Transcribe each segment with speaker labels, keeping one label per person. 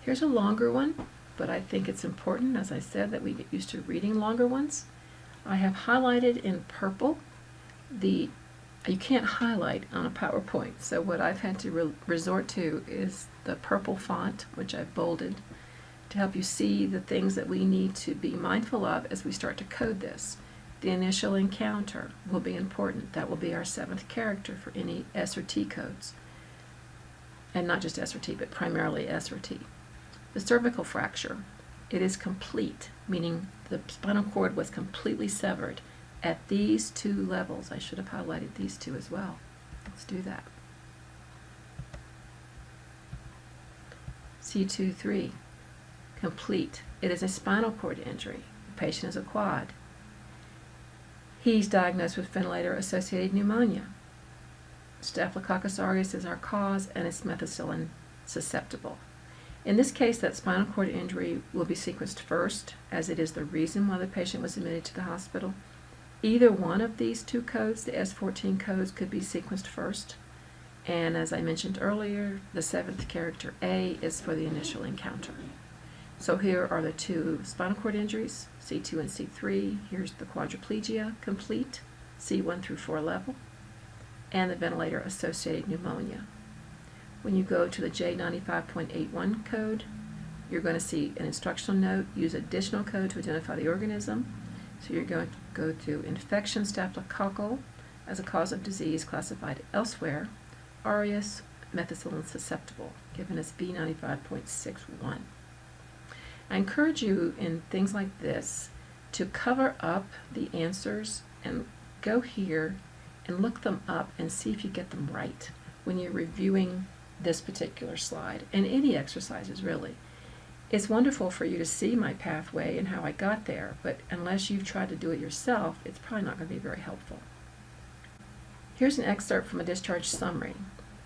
Speaker 1: Here's a longer one, but I think it's important, as I said, that we get used to reading longer ones. I have highlighted in purple you can't highlight on a PowerPoint, so what I've had to resort to is the purple font, which I've bolded, to help you see the things that we need to be mindful of as we start to code this. The initial encounter will be important. That will be our 7th character for any S or T codes. And not just S or T, but primarily S or T. The cervical fracture, it is complete, meaning the spinal cord was completely severed at these 2 levels. I should have highlighted these 2 as well. Let's do that. C2-3, complete. It is a spinal cord injury. The patient is a quad. He's diagnosed with ventilator-associated pneumonia. Staphylococcus aureus is our cause, and it's methicillin susceptible. In this case, that spinal cord injury will be sequenced first, as it is the reason why the patient was admitted to the hospital. Either one of these 2 codes, the S14 codes, could be sequenced first. And as I mentioned earlier, the 7th character A is for the initial encounter. So here are the 2 spinal cord injuries, C2 and C3. Here's the quadriplegia, complete, C1 through 4 level, and the ventilator-associated pneumonia. When you go to the J95.81 code, you're going to see an instructional note, use additional code to identify the organism. So you're going to go to infection staphylococcal as a cause of disease classified elsewhere, aureus, methicillin susceptible, given as B95.61. I encourage you in things like this to cover up the answers and go here and look them up and see if you get them right when you're reviewing this particular slide, and any exercises really. It's wonderful for you to see my pathway and how I got there, but unless you've tried to do it yourself, it's probably not going to be very helpful. Here's an excerpt from a discharge summary.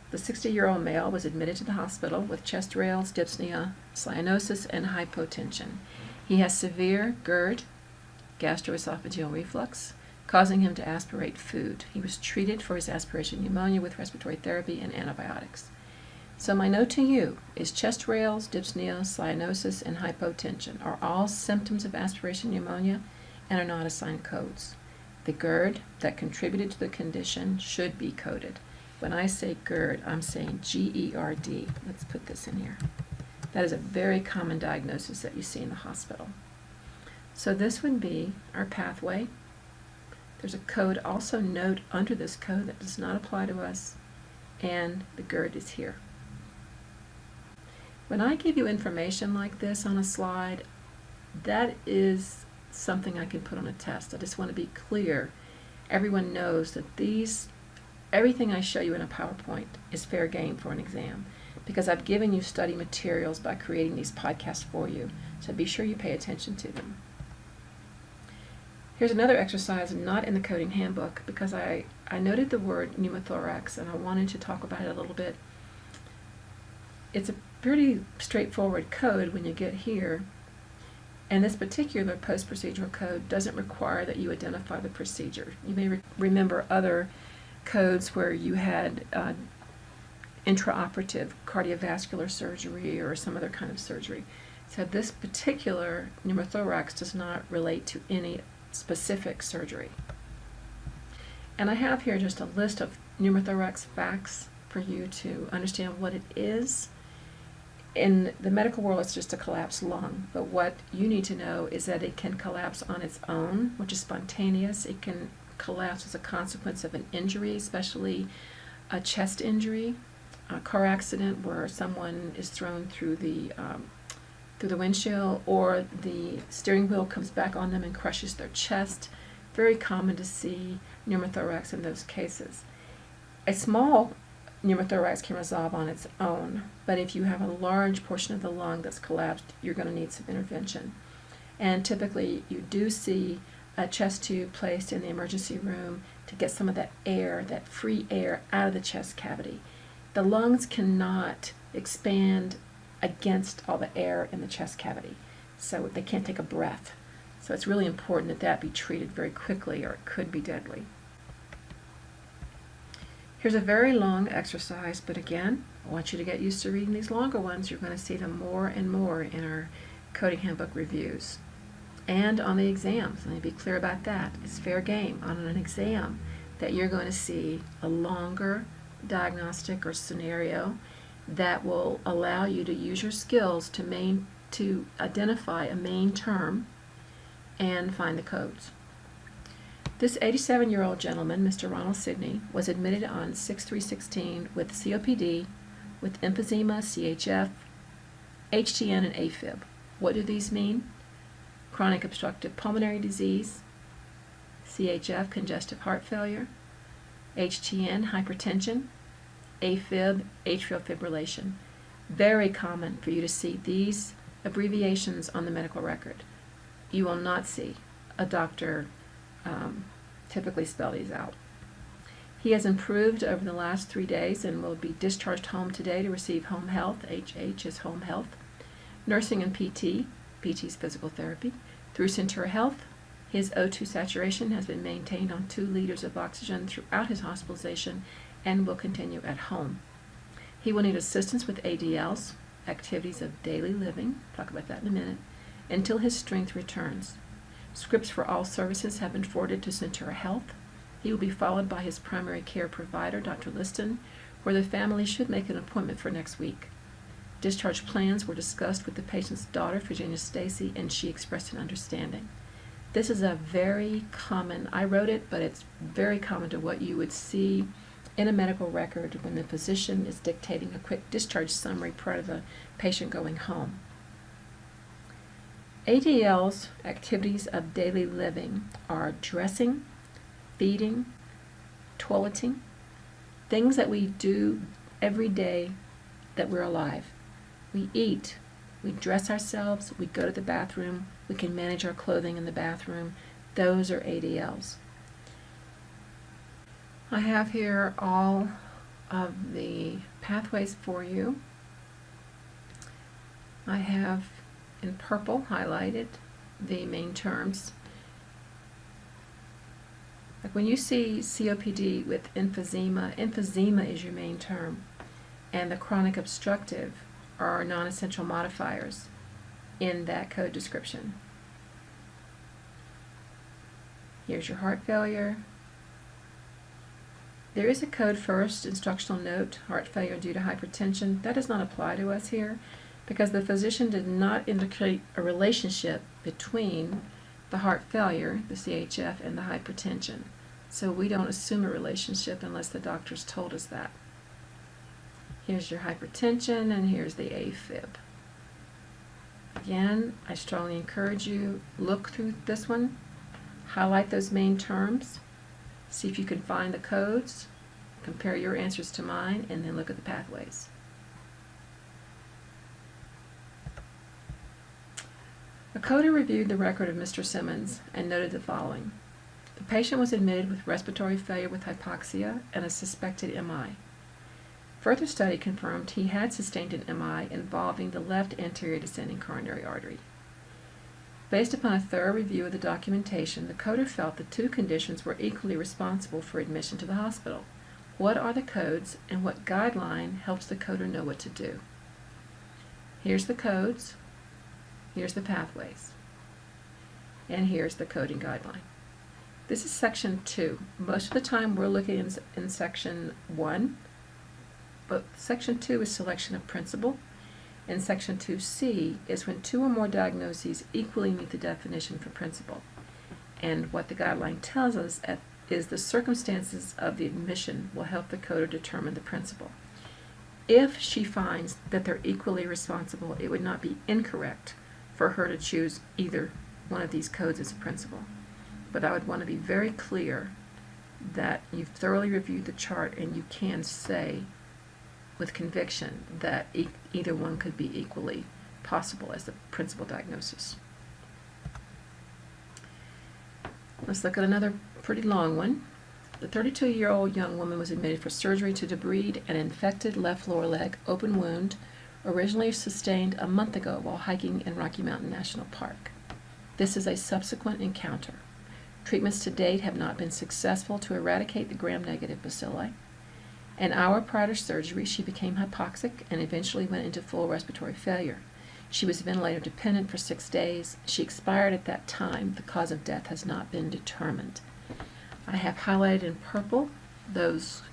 Speaker 1: The 60-year-old male was admitted to the hospital with chest rails, dyspnea, cyanosis, and hypotension. He has severe GERD, gastroesophageal reflux, causing him to aspirate food. He was treated for his aspiration pneumonia with respiratory therapy and antibiotics. So my note to you is chest rails, dyspnea, cyanosis, and hypotension are all symptoms of aspiration pneumonia and are not assigned codes. The GERD that contributed to the condition should be coded. When I say GERD, I'm saying G-E-R-D. Let's put this in here. That is a very common diagnosis that you see in the hospital. So this would be our pathway. There's a code, also note under this code that does not apply to us, and the GERD is here. When I give you information like this on a slide, that is something I can put on a test. I just want to be clear. Everyone knows that everything I show you in a PowerPoint is fair game for an exam, because I've given you study materials by creating these podcasts for you, so be sure you pay attention to them. Here's another exercise not in the coding handbook, because I noted the word pneumothorax and I wanted to talk about it a little bit. It's a pretty straightforward code when you get here, and this particular post-procedural code doesn't require that you identify the procedure. You may remember other codes where you had intraoperative cardiovascular surgery or some other kind of surgery. So this particular pneumothorax does not relate to any specific surgery. And I have here just a list of pneumothorax facts for you to understand what it is. In the medical world, it's just a collapsed lung, but what you need to know is that it can collapse on its own, which is spontaneous. It can collapse as a consequence of an injury, especially a chest injury, a car accident where someone is thrown through the windshield, or the steering wheel comes back on them and crushes their chest. Very common to see pneumothorax in those cases. A small pneumothorax can resolve on its own, but if you have a large portion of the lung that's collapsed, you're going to need some intervention. And typically you do see a chest tube placed in the emergency room to get some of that air, that free air, out of the chest cavity. The lungs cannot expand against all the air in the chest cavity, so they can't take a breath. So it's really important that that be treated very quickly, or it could be deadly. Here's a very long exercise, but again, I want you to get used to reading these longer ones. You're going to see them more and more in our coding handbook reviews and on the exams. Let me be clear about that. It's fair game on an exam that you're going to see a longer diagnostic or scenario that will allow you to use your skills to identify a main term and find the codes. This 87-year-old gentleman, Mr. Ronald Sidney, was admitted on 6/3/16 with COPD, with emphysema, CHF, HTN, and AFib. What do these mean? Chronic obstructive pulmonary disease, CHF, congestive heart failure, HTN, hypertension, AFib, atrial fibrillation. Very common for you to see these abbreviations on the medical record. You will not see a doctor typically spell these out. He has improved over the last 3 days and will be discharged home today to receive home health. HH is home health. Nursing and PT. PT is physical therapy. Through Centura Health, his O2 saturation has been maintained on 2 liters of oxygen throughout his hospitalization and will continue at home. He will need assistance with ADLs, activities of daily living, talk about that in a minute, until his strength returns. Scripts for all services have been forwarded to Centura Health. He will be followed by his primary care provider, Dr. Liston, where the family should make an appointment for next week. Discharge plans were discussed with the patient's daughter, Virginia Stacy, and she expressed an understanding. This is a very common, I wrote it, but it's very common to what you would see in a medical record when the physician is dictating a quick discharge summary prior to the patient going home. ADLs, activities of daily living, are dressing, feeding, toileting, things that we do every day that we're alive. We eat, we dress ourselves, we go to the bathroom, we can manage our clothing in the bathroom. Those are ADLs. I have here all of the pathways for you. I have in purple highlighted the main terms. Like when you see COPD with emphysema, emphysema is your main term, and the chronic obstructive are non-essential modifiers in that code description. Here's your heart failure. There is a code first, instructional note, heart failure due to hypertension. That does not apply to us here because the physician did not indicate a relationship between the heart failure, the CHF, and the hypertension. So we don't assume a relationship unless the doctors told us that. Here's your hypertension and here's the AFib. Again, I strongly encourage you, look through this one, highlight those main terms, see if you can find the codes, compare your answers to mine, and then look at the pathways. A coder reviewed the record of Mr. Simmons and noted the following. The patient was admitted with respiratory failure with hypoxia and a suspected MI. Further study confirmed he had sustained an MI involving the left anterior descending coronary artery. Based upon a thorough review of the documentation, the coder felt the 2 conditions were equally responsible for admission to the hospital. What are the codes and what guideline helps the coder know what to do? Here's the codes, here's the pathways, and here's the coding guideline. This is section 2. Most of the time we're looking in section 1, but section 2 is selection of principle, and section 2C is when 2 or more diagnoses equally meet the definition for principle. And what the guideline tells us is the circumstances of the admission will help the coder determine the principle. If she finds that they're equally responsible, it would not be incorrect for her to choose either one of these codes as a principle. But I would want to be very clear that you've thoroughly reviewed the chart and you can say with conviction that either one could be equally possible as the principal diagnosis. Let's look at another pretty long one. The 32-year-old young woman was admitted for surgery to debride an infected left lower leg open wound originally sustained a month ago while hiking in Rocky Mountain National Park. This is a subsequent encounter. Treatments to date have not been successful to eradicate the gram-negative bacilli, An hour prior to surgery, she became hypoxic and eventually went into full respiratory failure. She was ventilator dependent for 6 days. She expired at that time. The cause of death has not been determined. I have highlighted in purple those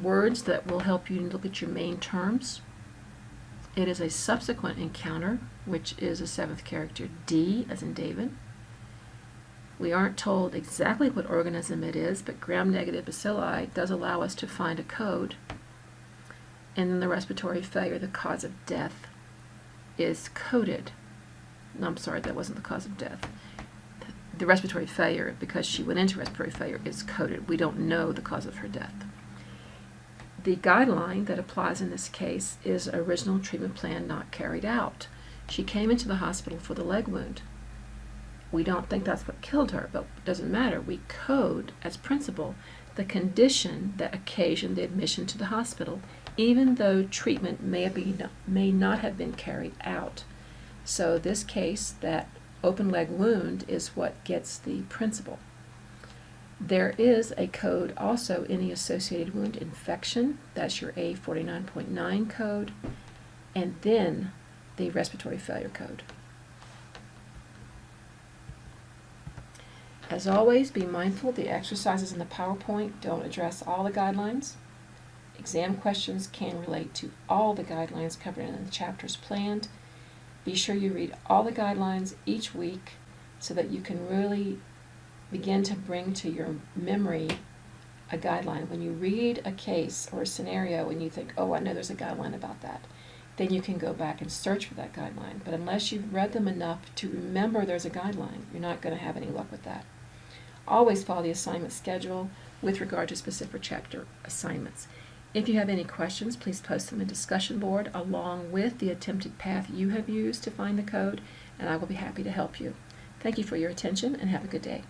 Speaker 1: words that will help you look at your main terms. It is a subsequent encounter, which is a 7th character D, as in David. We aren't told exactly what organism it is, but gram-negative bacilli does allow us to find a code. And then the respiratory failure, the cause of death, is coded. No, I'm sorry, that wasn't the cause of death. The respiratory failure, because she went into respiratory failure, is coded. We don't know the cause of her death. The guideline that applies in this case is original treatment plan not carried out. She came into the hospital for the leg wound. We don't think that's what killed her, but it doesn't matter. We code as principle the condition that occasioned the admission to the hospital, even though treatment may not have been carried out. So this case, that open leg wound, is what gets the principle. There is a code also in the associated wound infection. That's your A49.9 code, and then the respiratory failure code. As always, be mindful the exercises in the PowerPoint don't address all the guidelines. Exam questions can relate to all the guidelines covered in the chapters planned. Be sure you read all the guidelines each week so that you can really begin to bring to your memory a guideline. When you read a case or a scenario and you think, oh, I know there's a guideline about that, then you can go back and search for that guideline. But unless you've read them enough to remember there's a guideline, you're not going to have any luck with that. Always follow the assignment schedule with regard to specific chapter assignments. If you have any questions, please post them in the discussion board along with the attempted path you have used to find the code, and I will be happy to help you. Thank you for your attention and have a good day.